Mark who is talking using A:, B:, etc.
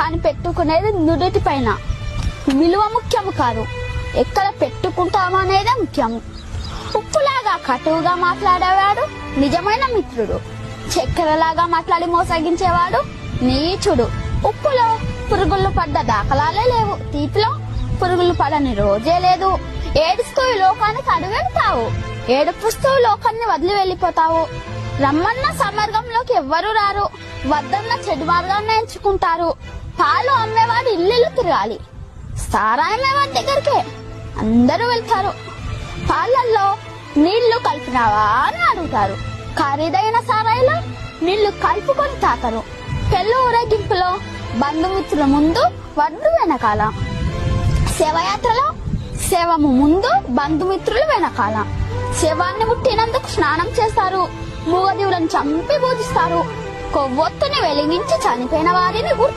A: కానీ పెట్టుకునేది నుదుటి పైన. విలువ ముఖ్యము కాదు, ఎక్కడ పెట్టుకుంటామనేదే ముఖ్యము. ఉప్పులాగా కటువుగా మాట్లాడేవాడు నిజమైన మిత్రుడు. చక్కెరలాగా మాట్లాడి మోసగించేవాడు నీచుడు. ఉప్పులో పురుగులు పడ్డ దాఖలాలే లేవు, తీపిలో పురుగులు పడని రోజే లేదు. ఏడుస్తూ ఈ లోకానికి అడుగెడతావు, ఏడుపుస్తూ లోకాన్ని వదిలి వెళ్ళిపోతావు. రమ్మన్న సమర్గంలోకి ఎవ్వరూ రారు, వద్దన్న చెడు మార్గాన్ని ఎంచుకుంటారు. పాలు అమ్మేవాడు ఇల్లు తిరగాలి, సారాయమేవాడి దగ్గరికే అందరూ వెళ్తారు. పాలల్లో నీళ్లు కలిపినావా అని అడుగుతారు, ఖరీదైన సారాయిలో నీళ్లు కలుపుకొని తాకరు. పెళ్లి ఊరేగింపులో బంధుమిత్రుల ముందు వడ్డు వెనకాల, శవయాత్రలో శవము ముందు బంధుమిత్రులు వెనకాల. శవాన్ని ముట్టినందుకు స్నానం చేస్తారు, మూగజీవులను చంపి పూజిస్తారు, కొవ్వొత్తుని వెలిగించి చనిపోయిన వారిని గుర్తు